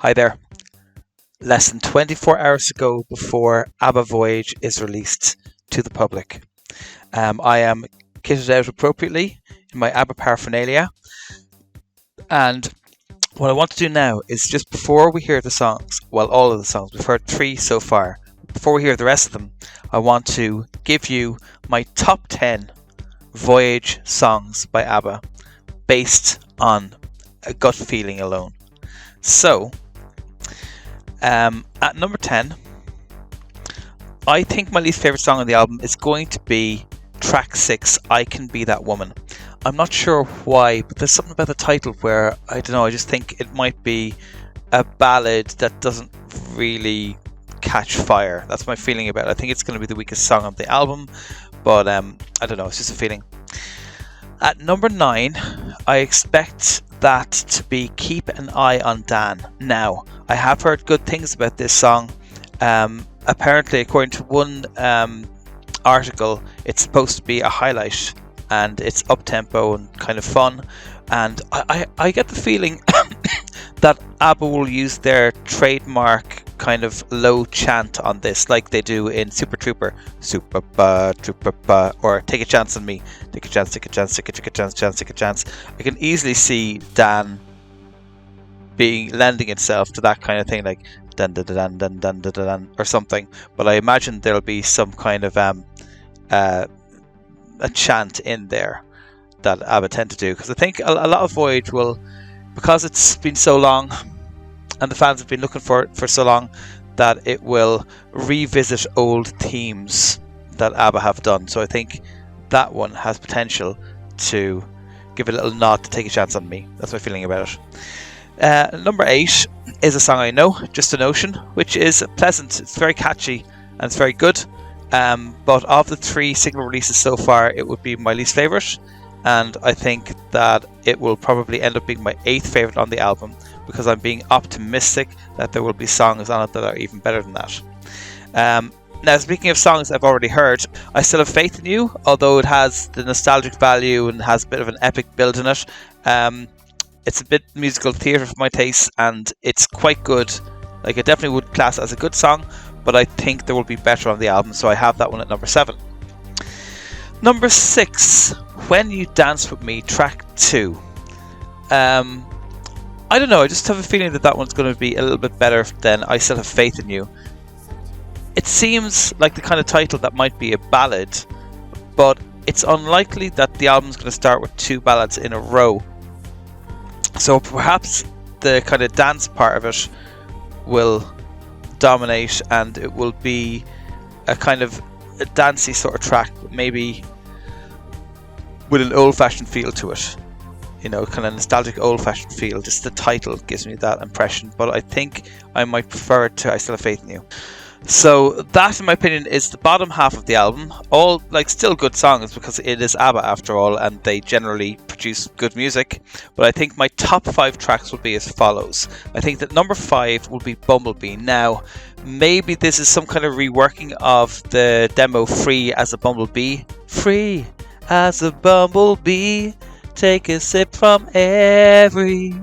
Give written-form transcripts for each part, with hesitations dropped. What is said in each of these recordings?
Hi there. Less than 24 hours ago before Abba Voyage is released to the public. I am kitted out appropriately in my Abba paraphernalia. And what I want to do now is just before we hear the songs, well, all of the songs, we've heard 3 so far. Before we hear the rest of them, I want to give you my top 10 Voyage songs by Abba based on a gut feeling alone. So, at number 10, I think my least favourite song on the album is going to be track 6, I Can Be That Woman. I'm not sure why, but there's something about the title where, I don't know, I just think it might be a ballad that doesn't really catch fire. That's my feeling about it. I think it's going to be the weakest song on the album, but I don't know, it's just a feeling. At number 9, I expect that to be Keep an Eye on Dan. Now, I have heard good things about this song. Apparently, according to one article, it's supposed to be a highlight and it's up-tempo and kind of fun. And I get the feeling that Abba will use their trademark kind of low chant on this, like they do in Super Trooper, Super Ba, Trooper Ba, or Take a Chance on Me, Take a Chance, Take a Chance, Take a Chance, Chance, Take a Chance. I can easily see Dan being lending itself to that kind of thing, like dun dun dun dun dun dun dun or something. But I imagine there'll be some kind of a chant in there that Abba tend to do, because I think a lot of Voyage will, because it's been so long and the fans have been looking for it for so long, that it will revisit old themes that Abba have done. So I think that one has potential to give a little nod to Take a Chance on Me. That's my feeling about it. Number 8 is a song I know, Just an Ocean, which is pleasant. It's very catchy and it's very good. But of the 3 single releases so far, it would be my least favourite. And I think that it will probably end up being my 8th favourite on the album, because I'm being optimistic that there will be songs on it that are even better than that. Now, speaking of songs I've already heard, I Still Have Faith in You, although it has the nostalgic value and has a bit of an epic build in it. It's a bit musical theatre for my taste, and it's quite good. Like, I definitely would class it as a good song, but I think there will be better on the album, so I have that one at number 7. Number 6, When You Dance With Me, track 2. I don't know, I just have a feeling that one's going to be a little bit better than I Still Have Faith in You. It seems like the kind of title that might be a ballad, but it's unlikely that the album's going to start with 2 ballads in a row. So perhaps the kind of dance part of it will dominate, and it will be a kind of a dancey sort of track, maybe with an old-fashioned feel to it. You know, kind of nostalgic old-fashioned feel. Just the title gives me that impression, but I think I might prefer it to I Still Have Faith in You. So that, in my opinion, is the bottom half of the album. All, like, still good songs, because it is Abba after all, and they generally produce good music. But I think my top 5 tracks will be as follows. I think that number 5 will be Bumble Bee. Now, maybe this is some kind of reworking of the demo Free as a Bumblebee. Free as a bumblebee, take a sip from every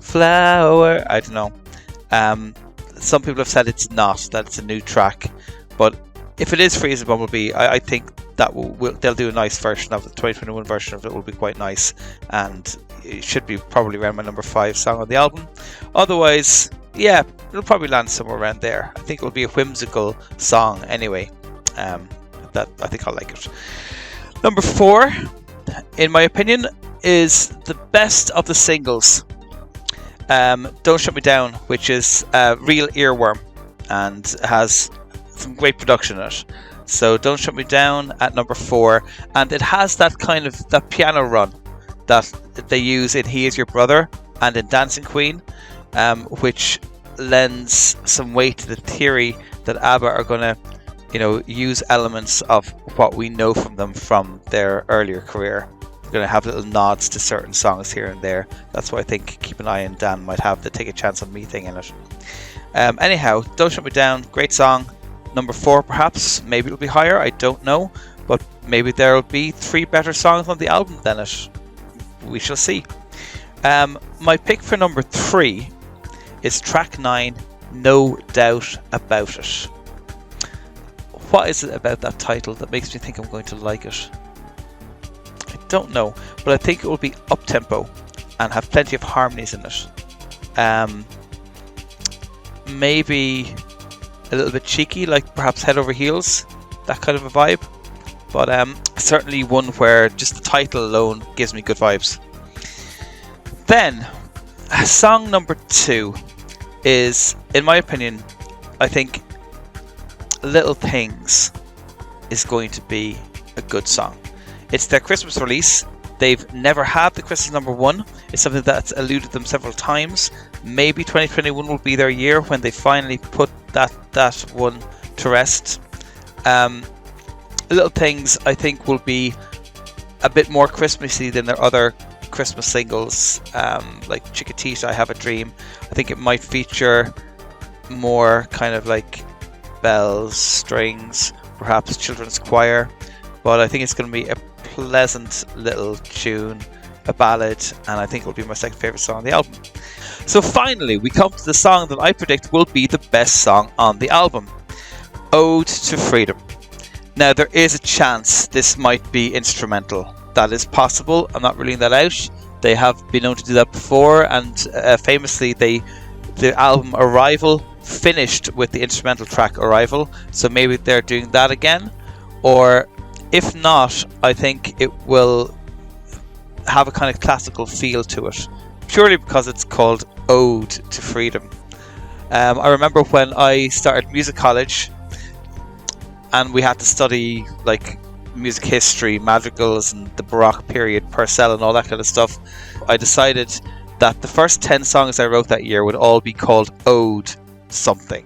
flower. I don't know. Some people have said it's not, that it's a new track. But if it is Free as a Bumblebee, I think that they'll do a nice version of it. The 2021 version of it will be quite nice. And it should be probably around my number 5 song on the album. Otherwise, yeah, it'll probably land somewhere around there. I think it'll be a whimsical song anyway. That I think I'll like it. Number 4, in my opinion, is the best of the singles. Don't Shut Me Down, which is a real earworm and has some great production in it. So Don't Shut Me Down at number 4, and it has that kind of that piano run that they use in He Is Your Brother and in Dancing Queen, which lends some weight to the theory that Abba are going to, you know, use elements of what we know from them from their earlier career. Going to have little nods to certain songs here and there. That's why I think Keep an Eye on Dan might have the Take a Chance on Me thing in it. Anyhow, Don't Shut Me Down, great song. Number 4 perhaps, maybe it'll be higher, I don't know, but maybe there'll be 3 better songs on the album than it. We shall see. My pick for number 3 is track 9, No Doubt About It. What is it about that title that makes me think I'm going to like it? I don't know, but I think it will be up-tempo and have plenty of harmonies in it. Maybe a little bit cheeky, like perhaps Head Over Heels, that kind of a vibe. But certainly one where just the title alone gives me good vibes. Then, song number 2 is, in my opinion, I think Little Things is going to be a good song. It's their Christmas release. They've never had the Christmas number 1. It's something that's eluded them several times. Maybe 2021 will be their year when they finally put that one to rest. Little Things, I think, will be a bit more Christmassy than their other Christmas singles, like Chiquitita, I Have a Dream. I think it might feature more kind of like bells, strings, perhaps children's choir. But I think it's going to be a pleasant little tune, a ballad, and I think it will be my second favourite song on the album. So finally, we come to the song that I predict will be the best song on the album, Ode to Freedom. Now, there is a chance this might be instrumental. That is possible. I'm not ruling that out. They have been known to do that before, and famously, the album Arrival finished with the instrumental track Arrival, so maybe they're doing that again. Or if not, I think it will have a kind of classical feel to it, purely because it's called Ode to Freedom. I remember when I started music college, and we had to study like music history, madrigals, and the Baroque period, Purcell, and all that kind of stuff. I decided that the first 10 songs I wrote that year would all be called Ode something.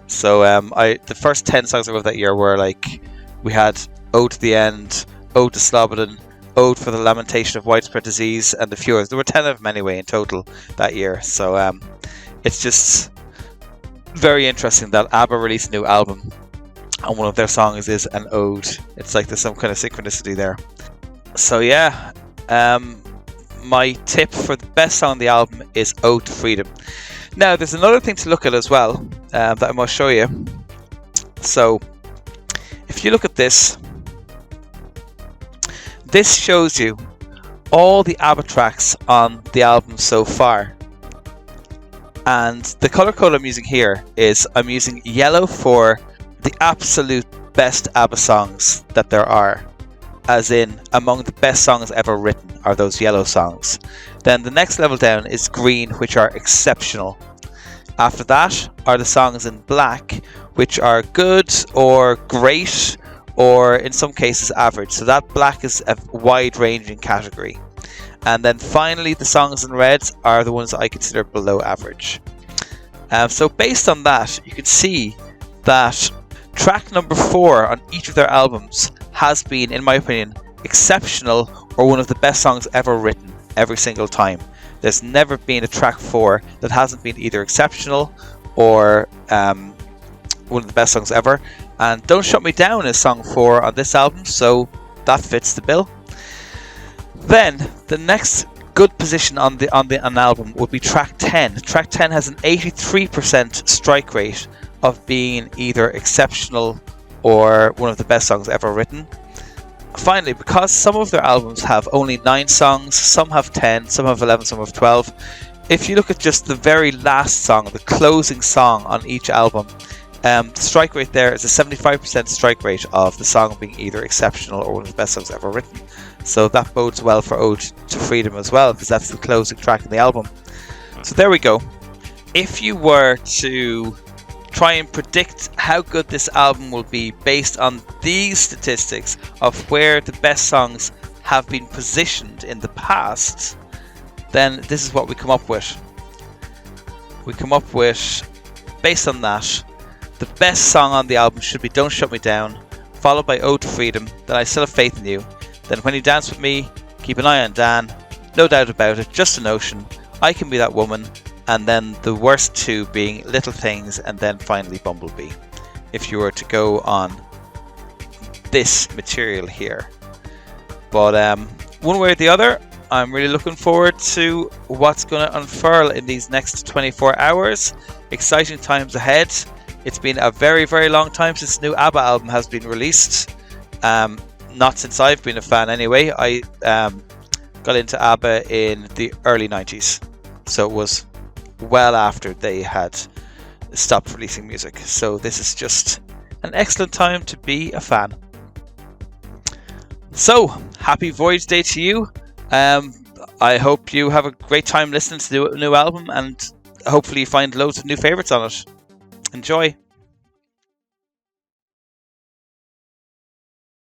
So the first 10 songs I wrote that year were like, we had Ode to the End, Ode to Slobodan, Ode for the Lamentation of Widespread Disease, and a few others. There were 10 of them anyway in total that year. So it's just very interesting that Abba released a new album and one of their songs is an ode. It's like there's some kind of synchronicity there. So yeah, my tip for the best song on the album is Ode to Freedom. Now there's another thing to look at as well that I must show you. So if you look at this, this shows you all the Abba tracks on the album so far. And the color code I'm using here is I'm using yellow for the absolute best Abba songs that there are, as in among the best songs ever written are those yellow songs. Then the next level down is green, which are exceptional. After that are the songs in black, which are good or great, or in some cases average. So that black is a wide-ranging category. And then finally the songs in red are the ones that I consider below average. So based on that, you can see that track number 4 on each of their albums has been, in my opinion, exceptional or one of the best songs ever written every single time. There's never been a track 4 that hasn't been either exceptional or one of the best songs ever. And Don't Shut Me Down is song 4 on this album, so that fits the bill. Then the next good position on an album would be track 10. Track 10 has an 83% strike rate of being either exceptional or one of the best songs ever written. Finally, because some of their albums have only 9 songs, some have 10, some have 11, some have 12. If you look at just the very last song, the closing song on each album, the strike rate there is a 75% strike rate of the song being either exceptional or one of the best songs ever written. So that bodes well for Ode to Freedom as well, because that's the closing track in the album. So there we go. If you were to try and predict how good this album will be based on these statistics of where the best songs have been positioned in the past, then this is what we come up with. We come up with, based on that, the best song on the album should be Don't Shut Me Down, followed by Ode to Freedom, then I Still Have Faith in You, then When You Dance With Me, Keep an Eye on Dan, No Doubt About It, Just an Ocean, I Can Be That Woman, and then the worst 2 being Little Things, and then finally Bumble Bee, if you were to go on this material here. But one way or the other, I'm really looking forward to what's going to unfurl in these next 24 hours. Exciting times ahead. It's been a very, very long time since the new Abba album has been released. Not since I've been a fan anyway. I got into Abba in the early 90s. So it was well after they had stopped releasing music. So this is just an excellent time to be a fan. So, happy Voyage Day to you. I hope you have a great time listening to the new album, and hopefully you find loads of new favourites on it. Enjoy.